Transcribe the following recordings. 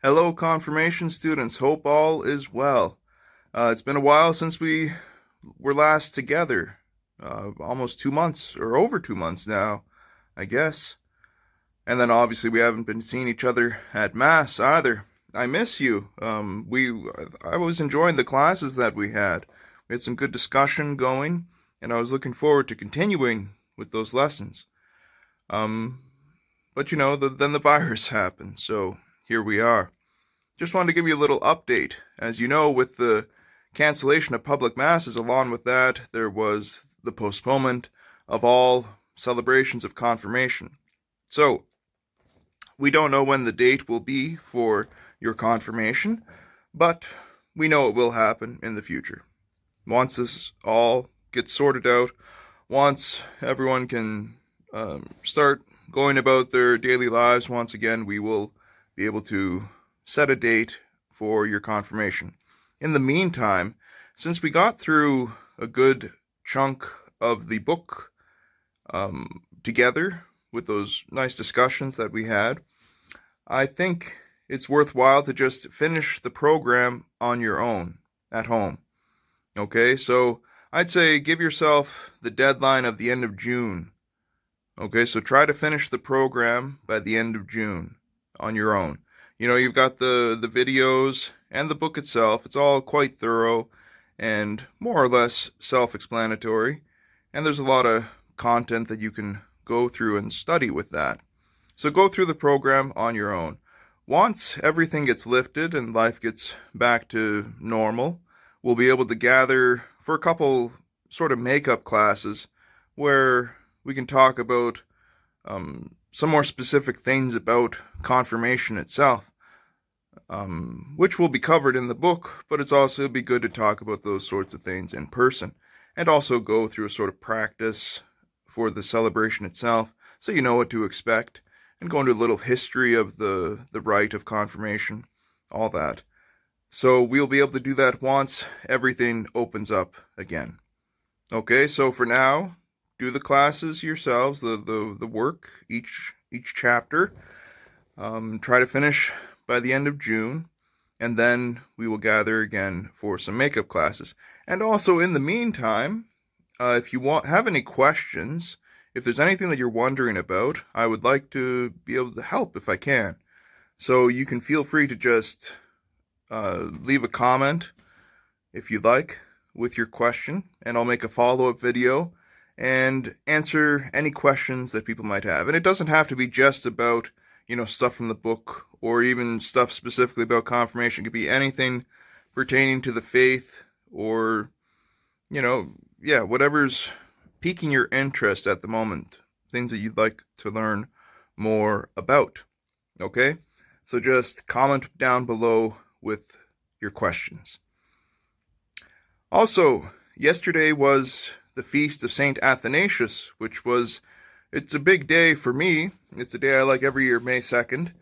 Hello, confirmation students. Hope all is well. It's been a while since we were last together. Almost 2 months, or over 2 months now, I guess. And then obviously we haven't been seeing each other at Mass either. I miss you. I was enjoying the classes that we had. We had some good discussion going, and I was looking forward to continuing with those lessons. Um, but then the virus happened, so here we are. Just wanted to give you a little update. As you know, with the cancellation of public masses, along with that, there was the postponement of all celebrations of confirmation. So, we don't know when the date will be for your confirmation, but we know it will happen in the future. Once this all gets sorted out, once everyone can start going about their daily lives once again, we will be able to set a date for your confirmation. In the meantime, since we got through a good chunk of the book together with those nice discussions that we had, I think it's worthwhile to just finish the program on your own at home. Okay, so I'd say give yourself the deadline of the end of June. Okay, so try to finish the program by the end of June on your own. You've got the videos and the book itself. It's all quite thorough and more or less self-explanatory. And there's a lot of content that you can go through and study with that. So go through the program on your own. Once everything gets lifted and life gets back to normal, we'll be able to gather for a couple sort of makeup classes where we can talk about some more specific things about confirmation itself, which will be covered in the book, but it's also be good to talk about those sorts of things in person and also go through a sort of practice for the celebration itself so you know what to expect and go into a little history of the rite of confirmation, all that. So we'll be able to do that once everything opens up again. Okay, so for now, do the classes yourselves, the work, each chapter. Try to finish by the end of June, and then we will gather again for some makeup classes. And also, in the meantime, if you have any questions, if there's anything that you're wondering about, I would like to be able to help if I can. So you can feel free to just leave a comment if you'd like with your question, and I'll make a follow-up video and answer any questions that people might have. And it doesn't have to be just about, stuff from the book or even stuff specifically about confirmation. It could be anything pertaining to the faith or, whatever's piquing your interest at the moment, things that you'd like to learn more about. Okay? So just comment down below with your questions. Also, yesterday was the feast of Saint Athanasius, it's a big day for me. It's a day I like every year, May 2nd,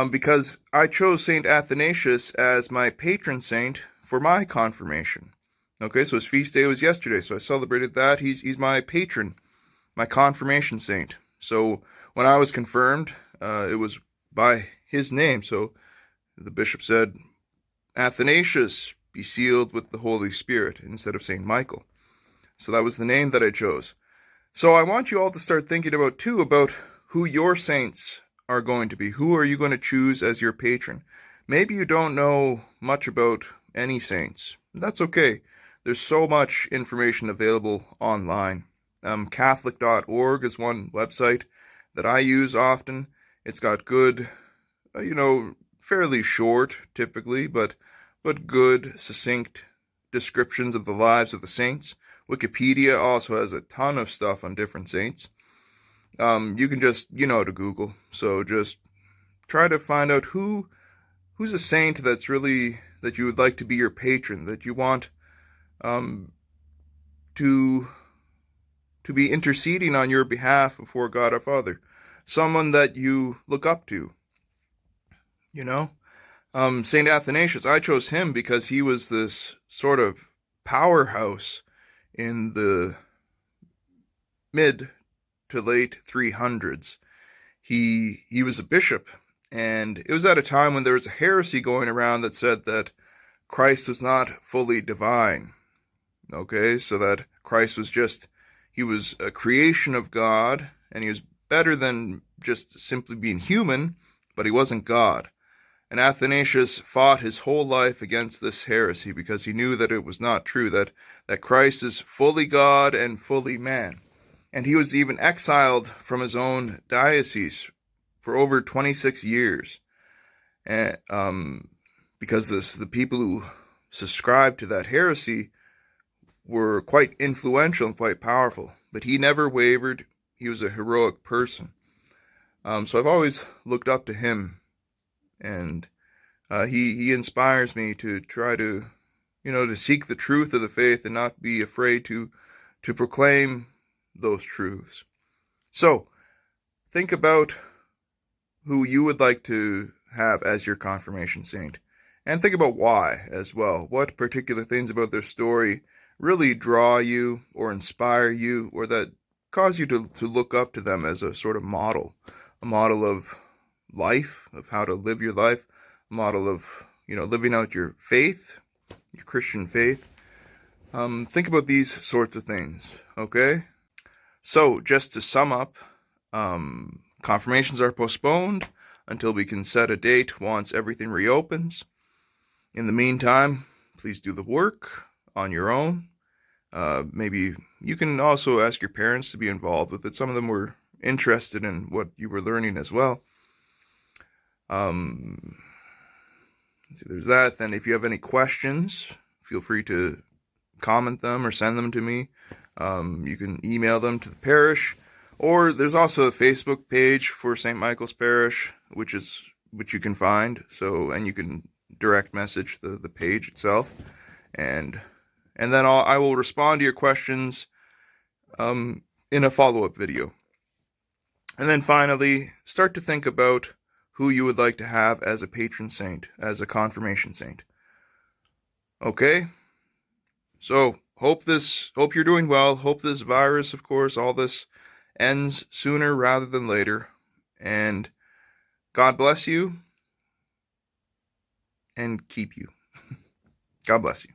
because I chose Saint Athanasius as my patron saint for my confirmation. Okay, so his feast day was yesterday, so I celebrated that. He's my patron, my confirmation saint. So when I was confirmed, it was by his name. So the bishop said, Athanasius, be sealed with the Holy Spirit, instead of Saint Michael. So that was the name that I chose. So I want you all to start thinking about who your saints are going to be. Who are you going to choose as your patron? Maybe you don't know much about any saints. That's okay. There's so much information available online. Catholic.org is one website that I use often. It's got good, fairly short typically, but good, succinct descriptions of the lives of the saints. Wikipedia also has a ton of stuff on different saints. You can just, to Google. So just try to find out who's a saint that you would like to be your patron, that you want to be interceding on your behalf before God our Father. Someone that you look up to. Saint Athanasius, I chose him because he was this sort of powerhouse in the mid to late 300s. He was a bishop And it was at a time when there was a heresy going around that said that Christ was not fully divine. Okay, so that Christ was he was a creation of God, and he was better than just simply being human, but he wasn't God. And Athanasius fought his whole life against this heresy because he knew that it was not true, that Christ is fully God and fully man. And he was even exiled from his own diocese for over 26 years. And, because the people who subscribed to that heresy were quite influential and quite powerful. But he never wavered. He was a heroic person. So I've always looked up to him, and he inspires me to try to, to seek the truth of the faith and not be afraid to proclaim those truths. So think about who you would like to have as your confirmation saint, and think about why as well. What particular things about their story really draw you or inspire you, or that cause you to look up to them as a sort of model, a model of life, of how to live your life, a model of, living out your faith, your Christian faith. Think about these sorts of things, okay? So, just to sum up, confirmations are postponed until we can set a date once everything reopens. In the meantime, please do the work on your own. Maybe you can also ask your parents to be involved with it. Some of them were interested in what you were learning as well. So there's that. Then if you have any questions, feel free to comment them or send them to me. You can email them to the parish, or there's also a Facebook page for St. Michael's Parish, which you can find. And you can direct message the page itself, and then I will respond to your questions in a follow-up video. And then finally, start to think about who you would like to have as a patron saint, as a confirmation saint. Okay? So, hope you're doing well. Hope this virus, of course, all this ends sooner rather than later. And God bless you and keep you. God bless you.